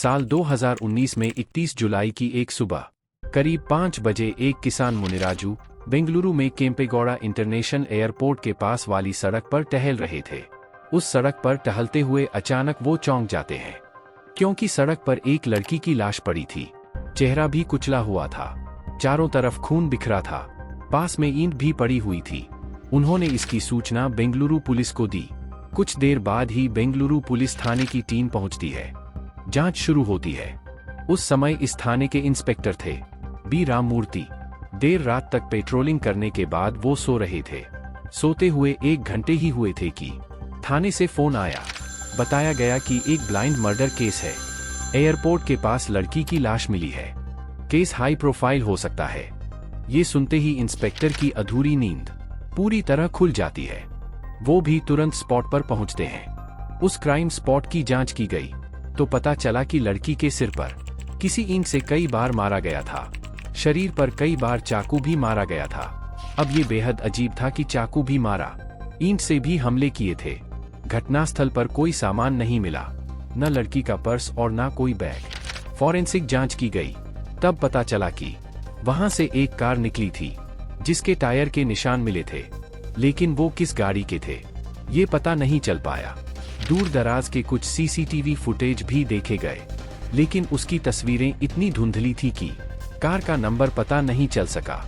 साल 2019 में 31 जुलाई की एक सुबह करीब 5 बजे एक किसान मुनिराजू बेंगलुरु में केम्पेगौड़ा इंटरनेशनल एयरपोर्ट के पास वाली सड़क पर टहल रहे थे। उस सड़क पर टहलते हुए अचानक वो चौंक जाते हैं, क्योंकि सड़क पर एक लड़की की लाश पड़ी थी। चेहरा भी कुचला हुआ था, चारों तरफ खून बिखरा था, पास में ईंट भी पड़ी हुई थी। उन्होंने इसकी सूचना बेंगलुरु पुलिस को दी। कुछ देर बाद ही बेंगलुरु पुलिस थाने की टीम पहुंचती है। जांच शुरू होती है। उस समय इस थाने के इंस्पेक्टर थे बी राममूर्ति। देर रात तक पेट्रोलिंग करने के बाद वो सो रहे थे। सोते हुए 1 घंटे ही हुए थे कि थाने से फोन आया। बताया गया कि एक ब्लाइंड मर्डर केस है, एयरपोर्ट के पास लड़की की लाश मिली है, केस हाई प्रोफाइल हो सकता है। ये सुनते ही इंस्पेक्टर की अधूरी नींद पूरी तरह खुल जाती है। वो भी तुरंत स्पॉट पर पहुंचते हैं। उस क्राइम स्पॉट की जांच की गई तो पता चला कि लड़की के सिर पर किसी ईंट से कई बार मारा गया था। शरीर पर कई बार चाकू भी मारा गया था। अब ये बेहद अजीब था कि चाकू भी मारा, ईंट से भी हमले किए थे। घटनास्थल पर कोई सामान नहीं मिला, न लड़की का पर्स और न कोई बैग। फॉरेंसिक जांच की गई, तब पता चला कि वहां से एक कार निकली थी जिसके टायर के निशान मिले थे, लेकिन वो किस गाड़ी के थे ये पता नहीं चल पाया। दूर दराज के कुछ सीसीटीवी फुटेज भी देखे गए, लेकिन उसकी तस्वीरें इतनी धुंधली थी कि कार का नंबर पता नहीं चल सका।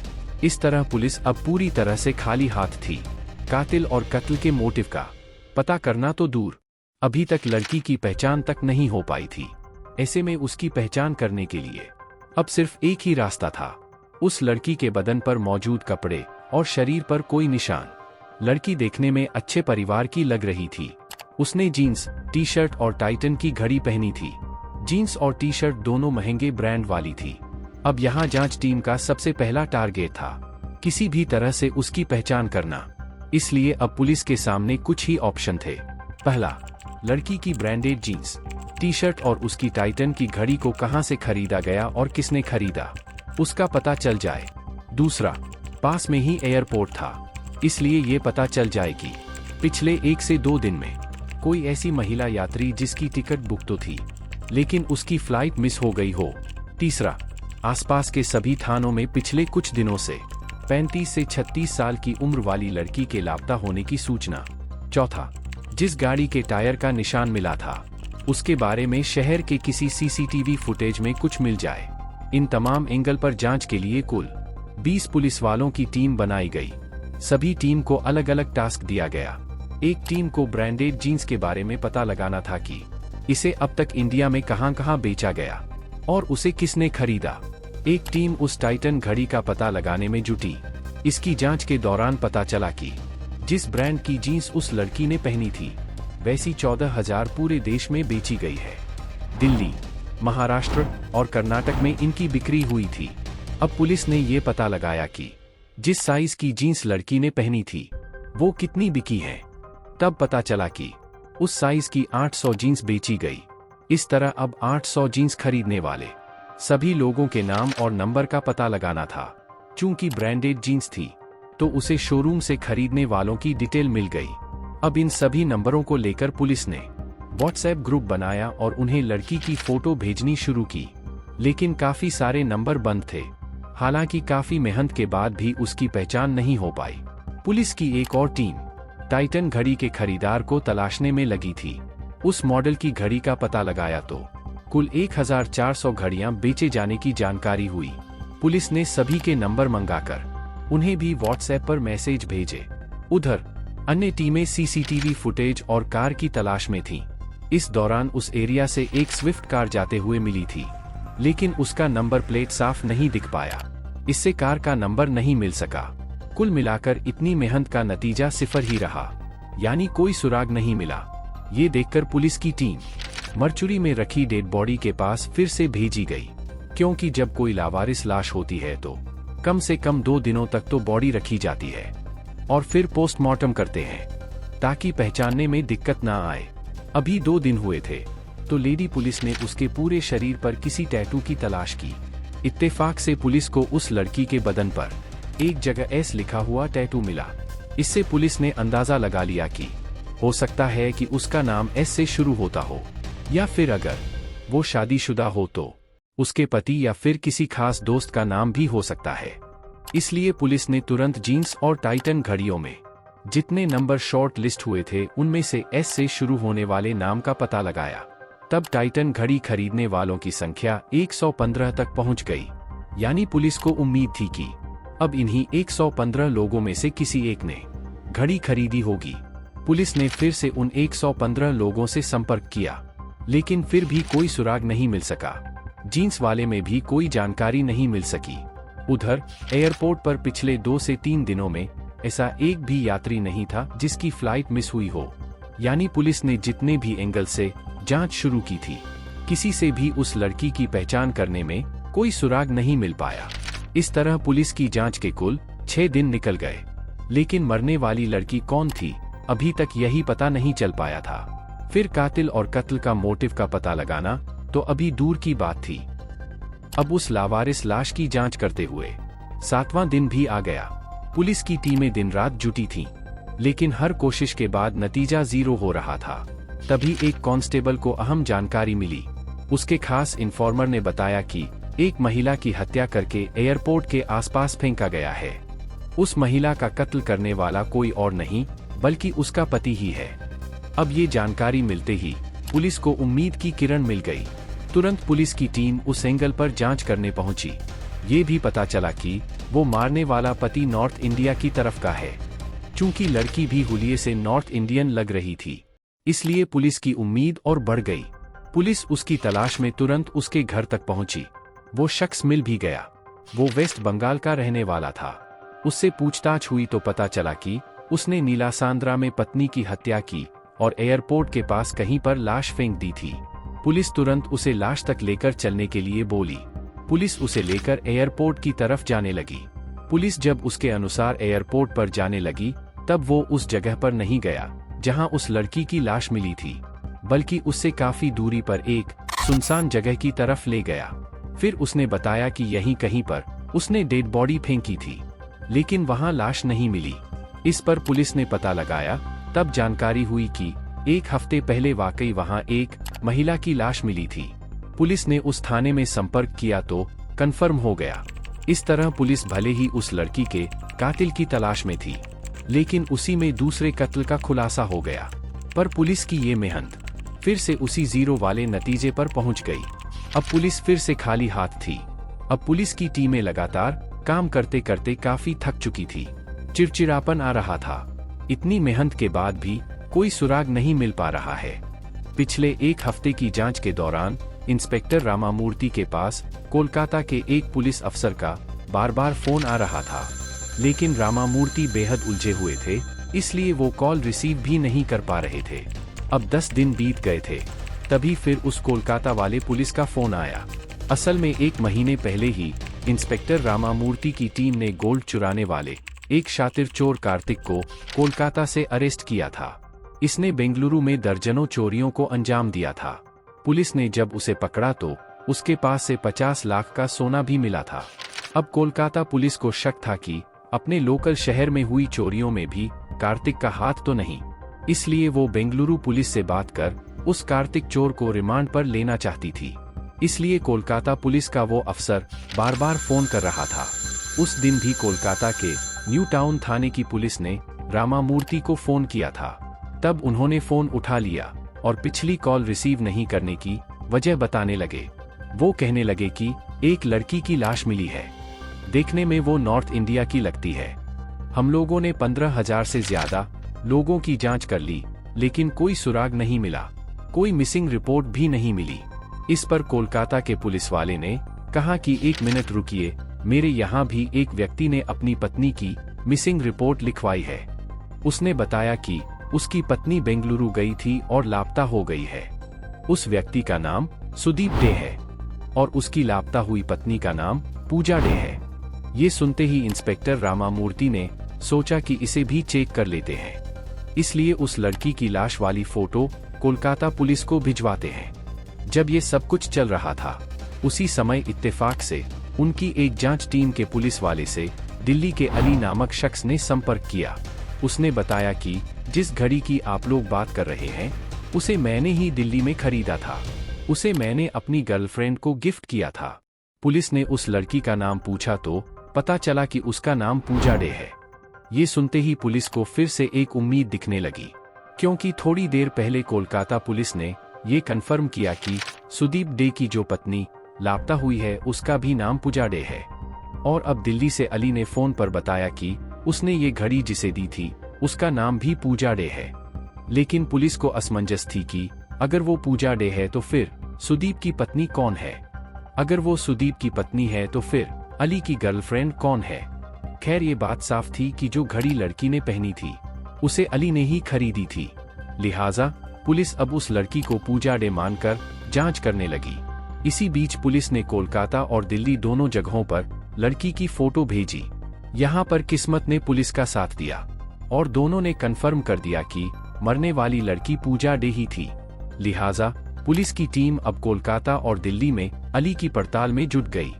इस तरह पुलिस अब पूरी तरह से खाली हाथ थी। कातिल और कत्ल के मोटिव का पता करना तो दूर, अभी तक लड़की की पहचान तक नहीं हो पाई थी। ऐसे में उसकी पहचान करने के लिए अब सिर्फ एक ही रास्ता था, उस लड़की के बदन पर मौजूद कपड़े और शरीर पर कोई निशान। लड़की देखने में अच्छे परिवार की लग रही थी। उसने जीन्स, टी शर्ट और टाइटन की घड़ी पहनी थी। जीन्स और टी शर्ट दोनों महंगे ब्रांड वाली थी। अब यहाँ जांच टीम का सबसे पहला टारगेट था किसी भी तरह से उसकी पहचान करना। इसलिए अब पुलिस के सामने कुछ ही ऑप्शन थे। पहला, लड़की की ब्रांडेड जीन्स, टी शर्ट और उसकी टाइटन की घड़ी को कहां से खरीदा गया और किसने खरीदा, उसका पता चल जाए। दूसरा, पास में ही एयरपोर्ट था, इसलिए ये पता चल जाए कि पिछले 1 से 2 दिन में कोई ऐसी महिला यात्री जिसकी टिकट बुक तो थी, लेकिन उसकी फ्लाइट मिस हो गई हो। तीसरा, आसपास के सभी थानों में पिछले कुछ दिनों से 35 से 36 साल की उम्र वाली लड़की के लापता होने की सूचना। चौथा, जिस गाड़ी के टायर का निशान मिला था उसके बारे में शहर के किसी सीसीटीवी फुटेज में कुछ मिल जाए। इन तमाम एंगल पर जांच के लिए कुल 20 पुलिस वालों की टीम बनाई गई। सभी टीम को अलग अलग टास्क दिया गया। एक टीम को ब्रांडेड जीन्स के बारे में पता लगाना था कि इसे अब तक इंडिया में कहां-कहां बेचा गया और उसे किसने खरीदा। एक टीम उस टाइटन घड़ी का पता लगाने में जुटी। इसकी जांच के दौरान पता चला कि जिस ब्रांड की जीन्स उस लड़की ने पहनी थी वैसी 14,000 पूरे देश में बेची गई है। दिल्ली, महाराष्ट्र और कर्नाटक में इनकी बिक्री हुई थी। अब पुलिस ने ये पता लगाया कि जिस साइज की जीन्स लड़की ने पहनी थी वो कितनी बिकी है। तब पता चला कि उस साइज की 800 जीन्स बेची गई। इस तरह अब 800 जीन्स खरीदने वाले सभी लोगों के नाम और नंबर का पता लगाना था। चूंकि ब्रांडेड जीन्स थी तो उसे शोरूम से खरीदने वालों की डिटेल मिल गई। अब इन सभी नंबरों को लेकर पुलिस ने व्हाट्सएप ग्रुप बनाया और उन्हें लड़की की फोटो भेजनी शुरू की, लेकिन काफी सारे नंबर बंद थे। हालांकि काफी मेहनत के बाद भी उसकी पहचान नहीं हो पाई। पुलिस की एक और टीम टाइटन घड़ी के खरीदार को तलाशने में लगी थी। उस मॉडल की घड़ी का पता लगाया तो कुल 1400 घड़ियां बेचे जाने की जानकारी हुई। पुलिस ने सभी के नंबर मंगाकर उन्हें भी व्हाट्सएप पर मैसेज भेजे। उधर अन्य टीमें सीसीटीवी फुटेज और कार की तलाश में थीं। इस दौरान उस एरिया से एक स्विफ्ट कार जाते हुए मिली थी, लेकिन उसका नंबर प्लेट साफ नहीं दिख पाया। इससे कार का नंबर नहीं मिल सका। कुल मिलाकर इतनी मेहनत का नतीजा 0 ही रहा, यानी कोई सुराग नहीं मिला। ये देखकर पुलिस की टीम मर्चुरी में रखी डेड बॉडी के पास फिर से भेजी गई, क्योंकि जब कोई लावारिस लाश होती है तो कम से कम 2 दिनों तक तो बॉडी रखी जाती है और फिर पोस्टमार्टम करते हैं, ताकि पहचानने में दिक्कत ना आए। अभी 2 दिन हुए थे तो लेडी पुलिस ने उसके पूरे शरीर पर किसी टैटू की तलाश की। इत्तेफाक से पुलिस को उस लड़की के बदन पर एक जगह एस लिखा हुआ टैटू मिला। इससे पुलिस ने अंदाजा लगा लिया कि हो सकता है कि उसका नाम एस से शुरू होता हो, या फिर अगर वो शादीशुदा हो तो उसके पति या फिर किसी खास दोस्त का नाम भी हो सकता है। इसलिए पुलिस ने तुरंत जीन्स और टाइटन घड़ियों में जितने नंबर शॉर्ट लिस्ट हुए थे उनमें से एस से शुरू होने वाले नाम का पता लगाया। तब टाइटन घड़ी खरीदने वालों की संख्या 115 तक पहुंच गई। यानी पुलिस को उम्मीद थी कि अब इन्हीं 115 लोगों में से किसी एक ने घड़ी खरीदी होगी। पुलिस ने फिर से उन 115 लोगों से संपर्क किया, लेकिन फिर भी कोई सुराग नहीं मिल सका। जीन्स वाले में भी कोई जानकारी नहीं मिल सकी। उधर एयरपोर्ट पर पिछले 2 से 3 दिनों में ऐसा एक भी यात्री नहीं था जिसकी फ्लाइट मिस हुई हो। यानी पुलिस ने जितने भी एंगल से जांच शुरू की थी, किसी से भी उस लड़की की पहचान करने में कोई सुराग नहीं मिल पाया। इस तरह पुलिस की जांच के कुल 6 दिन निकल गए, लेकिन मरने वाली लड़की कौन थी अभी तक यही पता नहीं चल पाया था। फिर कातिल और कत्ल का मोटिव का पता लगाना तो अभी दूर की बात थी। अब उस लावारिस लाश की जांच करते हुए 7वां दिन भी आ गया। पुलिस की टीमें दिन रात जुटी थीं, लेकिन हर कोशिश के बाद नतीजा 0 हो रहा था। तभी एक कांस्टेबल को अहम जानकारी मिली। उसके खास इन्फॉर्मर ने बताया कि एक महिला की हत्या करके एयरपोर्ट के आसपास फेंका गया है। उस महिला का कत्ल करने वाला कोई और नहीं बल्कि उसका पति ही है। अब ये जानकारी मिलते ही पुलिस को उम्मीद की किरण मिल गई। तुरंत पुलिस की टीम उस एंगल पर जांच करने पहुंची। ये भी पता चला कि वो मारने वाला पति नॉर्थ इंडिया की तरफ का है। चूंकि लड़की भी हुलिये से नॉर्थ इंडियन लग रही थी, इसलिए पुलिस की उम्मीद और बढ़ गई। पुलिस उसकी तलाश में तुरंत उसके घर तक पहुंची। वो शख्स मिल भी गया। वो वेस्ट बंगाल का रहने वाला था। उससे पूछताछ हुई तो पता चला कि उसने नीलासांद्रा में पत्नी की हत्या की और एयरपोर्ट के पास कहीं पर लाश फेंक दी थी। पुलिस तुरंत उसे लाश तक लेकर चलने के लिए बोली। पुलिस उसे लेकर एयरपोर्ट की तरफ जाने लगी। पुलिस जब उसके अनुसार एयरपोर्ट पर जाने लगी, तब वो उस जगह पर नहीं गया जहां उस लड़की की लाश मिली थी, बल्कि उससे काफी दूरी पर एक सुनसान जगह की तरफ ले गया। फिर उसने बताया कि यहीं कहीं पर उसने डेड बॉडी फेंकी थी, लेकिन वहां लाश नहीं मिली। इस पर पुलिस ने पता लगाया। तब जानकारी हुई कि 1 हफ्ते पहले वाकई वहां एक महिला की लाश मिली थी। पुलिस ने उस थाने में संपर्क किया तो कंफर्म हो गया। इस तरह पुलिस भले ही उस लड़की के कातिल की तलाश में थी, लेकिन उसी में दूसरे कत्ल का खुलासा हो गया। पर पुलिस की ये मेहनत फिर से उसी 0 वाले नतीजे पर पहुंच गई। अब पुलिस फिर से खाली हाथ थी। अब पुलिस की टीमें लगातार काम करते करते काफी थक चुकी थी। चिड़चिड़ापन आ रहा था। इतनी मेहनत के बाद भी कोई सुराग नहीं मिल पा रहा है। पिछले 1 हफ्ते की जांच के दौरान इंस्पेक्टर रामामूर्ति के पास कोलकाता के एक पुलिस अफसर का बार बार फोन आ रहा था, लेकिन रामामूर्ति बेहद उलझे हुए थे, इसलिए वो कॉल रिसीव भी नहीं कर पा रहे थे। अब 10 दिन बीत गए थे। तभी फिर उस कोलकाता वाले पुलिस का फोन आया। असल में 1 महीने पहले ही इंस्पेक्टर रामामूर्ति की टीम ने गोल्ड चुराने वाले एक शातिर चोर कार्तिक को कोलकाता से अरेस्ट किया था। इसने बेंगलुरु में दर्जनों चोरियों को अंजाम दिया था। पुलिस ने जब उसे पकड़ा तो उसके पास से 50 लाख का सोना भी मिला था। अब कोलकाता पुलिस को शक था कि अपने लोकल शहर में हुई चोरियों में भी कार्तिक का हाथ तो नहीं, इसलिए वो बेंगलुरु पुलिस से बात कर उस कार्तिक चोर को रिमांड पर लेना चाहती थी। इसलिए कोलकाता पुलिस का वो अफसर बार बार फोन कर रहा था। उस दिन भी कोलकाता के न्यू टाउन थाने की पुलिस ने रामामूर्ति को फोन किया था। तब उन्होंने फोन उठा लिया और पिछली कॉल रिसीव नहीं करने की वजह बताने लगे। वो कहने लगे कि एक लड़की की लाश मिली है, देखने में वो नॉर्थ इंडिया की लगती है। हम लोगों ने 15,000 से ज्यादा लोगों की जांच कर ली, लेकिन कोई सुराग नहीं मिला, कोई मिसिंग रिपोर्ट भी नहीं मिली। इस पर कोलकाता के पुलिस वाले ने कहा कि 1 मिनट रुकिए, मेरे यहाँ भी एक व्यक्ति ने अपनी पत्नी की मिसिंग रिपोर्ट लिखवाई है। उसने बताया कि उसकी पत्नी बेंगलुरु गई थी और लापता हो गई है। उस व्यक्ति का नाम सुदीप डे है और उसकी लापता हुई पत्नी का नाम पूजा डे है। ये सुनते ही इंस्पेक्टर रामामूर्ति ने सोचा कि इसे भी चेक कर लेते हैं, इसलिए उस लड़की की लाश वाली फोटो कोलकाता पुलिस को भिजवाते हैं। जब ये सब कुछ चल रहा था, उसी समय इत्तेफाक से उनकी एक जांच टीम के पुलिस वाले से दिल्ली के अली नामक शख्स ने संपर्क किया। उसने बताया कि जिस घड़ी की आप लोग बात कर रहे हैं, उसे मैंने ही दिल्ली में खरीदा था। उसे मैंने अपनी गर्लफ्रेंड को गिफ्ट किया था। पुलिस ने उस लड़की का नाम पूछा तो पता चला कि उसका नाम पूजा डे है। ये सुनते ही पुलिस को फिर से एक उम्मीद दिखने लगी, क्योंकि थोड़ी देर पहले कोलकाता पुलिस ने ये कन्फर्म किया कि सुदीप डे की जो पत्नी लापता हुई है उसका भी नाम पूजा डे है। और अब दिल्ली से अली ने फोन पर बताया कि उसने ये घड़ी जिसे दी थी उसका नाम भी पूजा डे है। लेकिन पुलिस को असमंजस थी कि अगर वो पूजा डे है तो फिर सुदीप की पत्नी कौन है। अगर वो सुदीप की पत्नी है तो फिर अली की गर्लफ्रेंड कौन है। खैर ये बात साफ थी कि जो घड़ी लड़की ने पहनी थी उसे अली ने ही खरीदी थी। लिहाजा पुलिस अब उस लड़की को पूजा डे मानकर जांच करने लगी। इसी बीच पुलिस ने कोलकाता और दिल्ली दोनों जगहों पर लड़की की फोटो भेजी। यहाँ पर किस्मत ने पुलिस का साथ दिया और दोनों ने कन्फर्म कर दिया कि मरने वाली लड़की पूजा डे ही थी। लिहाजा पुलिस की टीम अब कोलकाता और दिल्ली में अली की पड़ताल में जुट गई,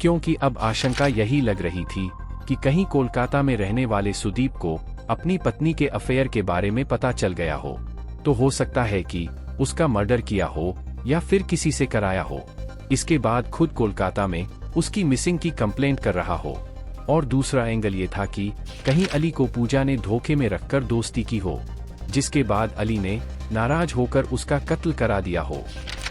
क्योंकि अब आशंका यही लग रही थी कि कहीं कोलकाता में रहने वाले सुदीप को अपनी पत्नी के अफेयर के बारे में पता चल गया हो, तो हो सकता है कि उसका मर्डर किया हो या फिर किसी से कराया हो। इसके बाद खुद कोलकाता में उसकी मिसिंग की कंप्लेंट कर रहा हो। और दूसरा एंगल ये था कि कहीं अली को पूजा ने धोखे में रखकर दोस्ती की हो, जिसके बाद अली ने नाराज होकर उसका कत्ल करा दिया हो।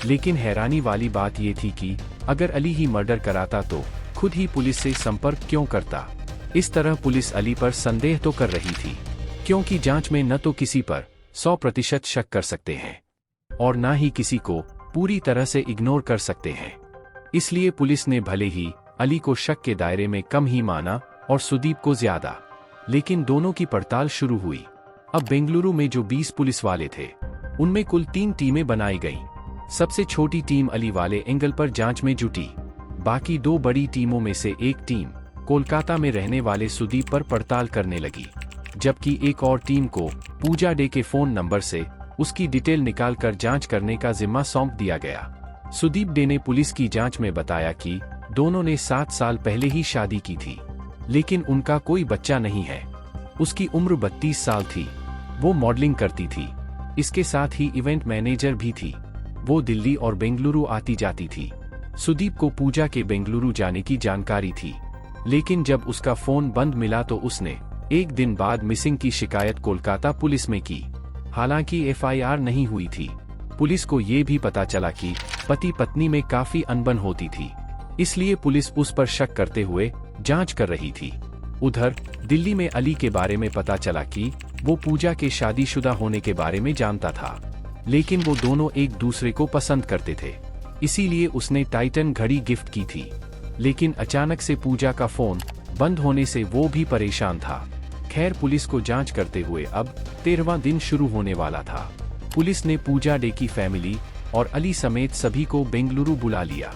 लेकिन हैरानी वाली बात ये थी कि अगर अली ही मर्डर कराता तो खुद ही पुलिस से संपर्क क्यों करता। इस तरह पुलिस अली पर संदेह तो कर रही थी, क्योंकि जांच में न तो किसी पर 100% शक कर सकते हैं और ना ही किसी को पूरी तरह से इग्नोर कर सकते हैं। इसलिए पुलिस ने भले ही अली को शक के दायरे में कम ही माना और सुदीप को ज्यादा। लेकिन दोनों की पड़ताल शुरू हुई। अब बेंगलुरु में जो 20 पुलिस वाले थे उनमें कुल 3 टीमें बनाई गईं। सबसे छोटी टीम अली वाले एंगल पर जांच में जुटी। बाकी 2 बड़ी टीमों में से एक टीम कोलकाता में रहने वाले सुदीप पर पड़ताल करने लगी, जबकि एक और टीम को पूजा डे के फोन नंबर से उसकी डिटेल निकालकर जांच करने का जिम्मा सौंप दिया गया। सुदीप डे ने पुलिस की जांच में बताया कि दोनों ने 7 साल पहले ही शादी की थी, लेकिन उनका कोई बच्चा नहीं है। उसकी उम्र 32 साल थी। वो मॉडलिंग करती थी, इसके साथ ही इवेंट मैनेजर भी थी। वो दिल्ली और बेंगलुरु आती जाती थी। सुदीप को पूजा के बेंगलुरु जाने की जानकारी थी, लेकिन जब उसका फोन बंद मिला तो उसने एक दिन बाद मिसिंग की शिकायत कोलकाता पुलिस में की। हालांकि एफआईआर नहीं हुई थी। पुलिस को ये भी पता चला कि पति पत्नी में काफी अनबन होती थी, इसलिए पुलिस उस पर शक करते हुए जांच कर रही थी। उधर दिल्ली में अली के बारे में पता चला कि वो पूजा के शादीशुदा होने के बारे में जानता था, लेकिन वो दोनों एक दूसरे को पसंद करते थे, इसीलिए उसने टाइटन घड़ी गिफ्ट की थी। लेकिन अचानक से पूजा का फोन बंद होने से वो भी परेशान था। खैर पुलिस को जांच करते हुए अब 13वां दिन शुरू होने वाला था। पुलिस ने पूजा डे की फैमिली और अली समेत सभी को बेंगलुरु बुला लिया।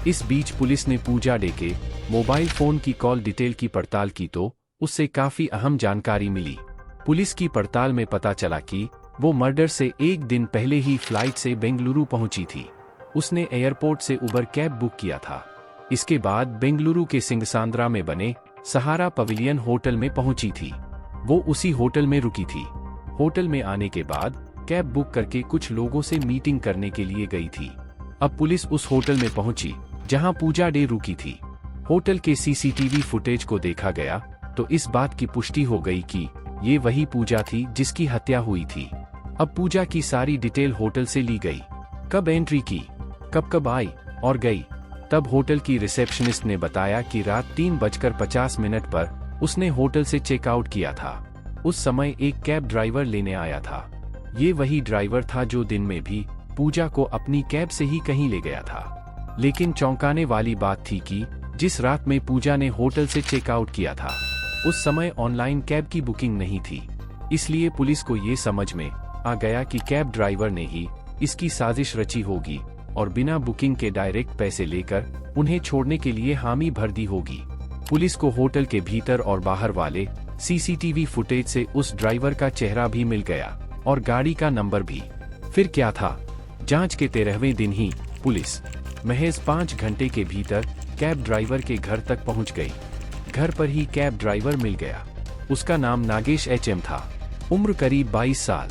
इस बीच पुलिस ने पूजा डे के मोबाइल फोन की कॉल डिटेल की पड़ताल की तो उससे काफी अहम जानकारी मिली। पुलिस की पड़ताल में पता चला कि वो मर्डर से एक दिन पहले ही फ्लाइट से बेंगलुरु पहुंची थी। उसने एयरपोर्ट से उबर कैब बुक किया था। इसके बाद बेंगलुरु के सिंगसांद्रा में बने सहारा पवेलियन होटल में पहुंची थी। वो उसी होटल में रुकी थी। होटल में आने के बाद कैब बुक करके कुछ लोगों से मीटिंग करने के लिए गई थी। अब पुलिस उस होटल में पहुंची जहां पूजा डे रुकी थी। होटल के सीसीटीवी फुटेज को देखा गया तो इस बात की पुष्टि हो गई कि ये वही पूजा थी जिसकी हत्या हुई थी। अब पूजा की सारी डिटेल होटल से ली गई, कब एंट्री की, कब कब आई और गई। तब होटल की रिसेप्शनिस्ट ने बताया कि रात 3:50 पर उसने होटल से चेकआउट किया था। उस समय एक कैब ड्राइवर लेने आया था। ये वही ड्राइवर था जो दिन में भी पूजा को अपनी कैब से ही कहीं ले गया था। लेकिन चौंकाने वाली बात थी कि जिस रात में पूजा ने होटल से चेकआउट किया था उस समय ऑनलाइन कैब की बुकिंग नहीं थी। इसलिए पुलिस को ये समझ में आ गया कि कैब ड्राइवर ने ही इसकी साजिश रची होगी और बिना बुकिंग के डायरेक्ट पैसे लेकर उन्हें छोड़ने के लिए हामी भर दी होगी। पुलिस को होटल के भीतर और बाहर वाले सीसीटीवी फुटेज से उस ड्राइवर का चेहरा भी मिल गया और गाड़ी का नंबर भी। फिर क्या था, जांच के 13वें दिन ही पुलिस महज 5 घंटे के भीतर कैब ड्राइवर के घर तक पहुंच गई। घर पर ही कैब ड्राइवर मिल गया। उसका नाम नागेश एचएम था। उम्र करीब 22 साल।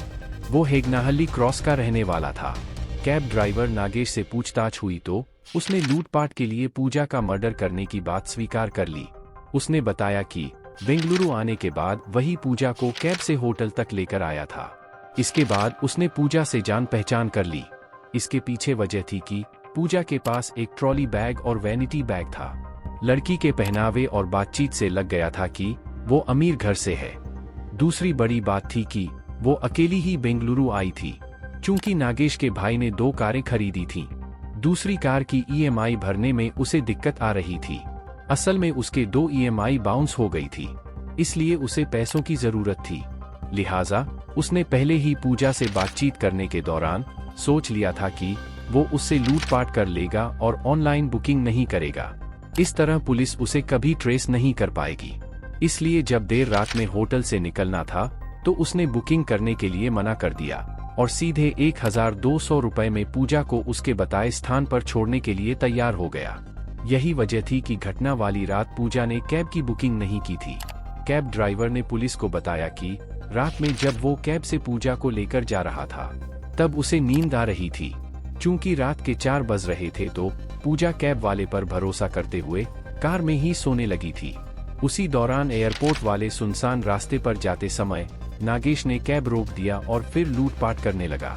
वो हेगनाहल्ली क्रॉस का रहने वाला था। कैब ड्राइवर नागेश से पूछताछ हुई तो उसने लूटपाट के लिए पूजा का मर्डर करने की बात स्वीकार कर ली। उसने बताया कि बेंगलुरु आने के बाद वही पूजा को कैब से होटल तक लेकर आया था। इसके बाद उसने पूजा से जान पहचान कर ली। इसके पीछे वजह थी कि पूजा के पास एक ट्रॉली बैग और वैनिटी बैग था। लड़की के पहनावे और बातचीत से लग गया था कि वो अमीर घर से है। दूसरी बड़ी बात थी कि वो अकेली ही बेंगलुरु आई थी, चूंकि नागेश के भाई ने 2 कारें खरीदी थीं। दूसरी कार की ईएमआई भरने में उसे दिक्कत आ रही थी। असल में उसके 2 ईएमआई बाउंस हो गई थी, इसलिए उसे पैसों की जरूरत थी। लिहाजा उसने पहले ही पूजा से बातचीत करने के दौरान सोच लिया था कि वो उससे लूटपाट कर लेगा और ऑनलाइन बुकिंग नहीं करेगा। इस तरह पुलिस उसे कभी ट्रेस नहीं कर पाएगी। इसलिए जब देर रात में होटल से निकलना था तो उसने बुकिंग करने के लिए मना कर दिया और सीधे 1200 रुपए में पूजा को उसके बताए स्थान पर छोड़ने के लिए तैयार हो गया। यही वजह थी कि घटना वाली रात पूजा ने कैब की बुकिंग नहीं की थी। कैब ड्राइवर ने पुलिस को बताया कि रात में जब वो कैब से पूजा को लेकर जा रहा था तब उसे नींद आ रही थी। चूंकि रात के 4 बज रहे थे तो पूजा कैब वाले पर भरोसा करते हुए कार में ही सोने लगी थी। उसी दौरान एयरपोर्ट वाले सुनसान रास्ते पर जाते समय नागेश ने कैब रोक दिया और फिर लूटपाट करने लगा।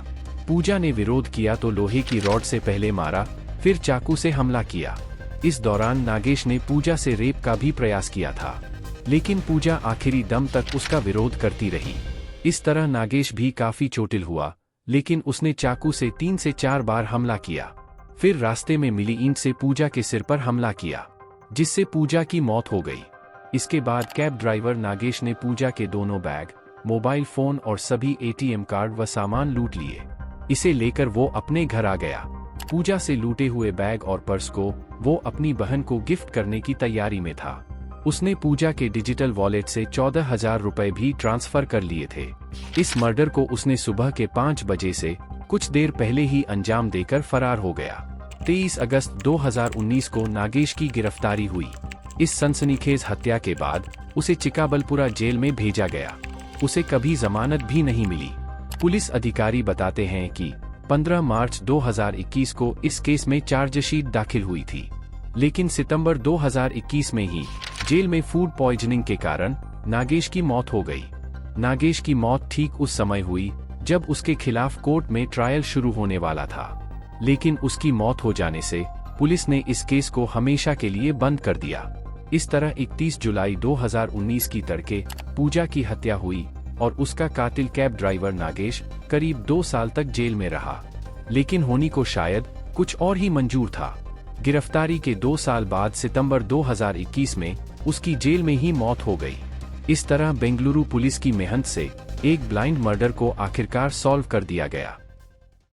पूजा ने विरोध किया तो लोहे की रॉड से पहले मारा, फिर चाकू से हमला किया। इस दौरान नागेश ने पूजा से रेप का भी प्रयास किया था, लेकिन पूजा आखिरी दम तक उसका विरोध करती रही। इस तरह नागेश भी काफी चोटिल हुआ, लेकिन उसने चाकू से 3 से 4 बार हमला किया। फिर रास्ते में मिली ईंट से पूजा के सिर पर हमला किया, जिससे पूजा की मौत हो गई। इसके बाद कैब ड्राइवर नागेश ने पूजा के दोनों बैग, मोबाइल फोन और सभी एटीएम कार्ड व सामान लूट लिए। इसे लेकर वो अपने घर आ गया। पूजा से लूटे हुए बैग और पर्स को वो अपनी बहन को गिफ्ट करने की तैयारी में था। उसने पूजा के डिजिटल वॉलेट से 14,000 रुपए भी ट्रांसफर कर लिए थे। इस मर्डर को उसने सुबह के 5 बजे से कुछ देर पहले ही अंजाम देकर फरार हो गया। 23 अगस्त 2019 को नागेश की गिरफ्तारी हुई। इस सनसनीखेज हत्या के बाद उसे चिकाबलपुरा जेल में भेजा गया। उसे कभी जमानत भी नहीं मिली। पुलिस अधिकारी बताते हैं कि 15 मार्च 2021 को इस केस में चार्जशीट दाखिल हुई थी, लेकिन सितंबर 2021 में ही जेल में फूड पॉइजनिंग के कारण नागेश की मौत हो गई। नागेश की मौत ठीक उस समय हुई जब उसके खिलाफ कोर्ट में ट्रायल शुरू होने वाला था, लेकिन उसकी मौत हो जाने से पुलिस ने इस केस को हमेशा के लिए बंद कर दिया। इस तरह 31 जुलाई 2019 की तड़के पूजा की हत्या हुई और उसका कातिल कैब ड्राइवर नागेश करीब 2 साल तक जेल में रहा, लेकिन होनी को शायद कुछ और ही मंजूर था। गिरफ्तारी के 2 साल बाद सितंबर 2021 में उसकी जेल में ही मौत हो गई। इस तरह बेंगलुरु पुलिस की मेहनत से एक ब्लाइंड मर्डर को आखिरकार सॉल्व कर दिया गया।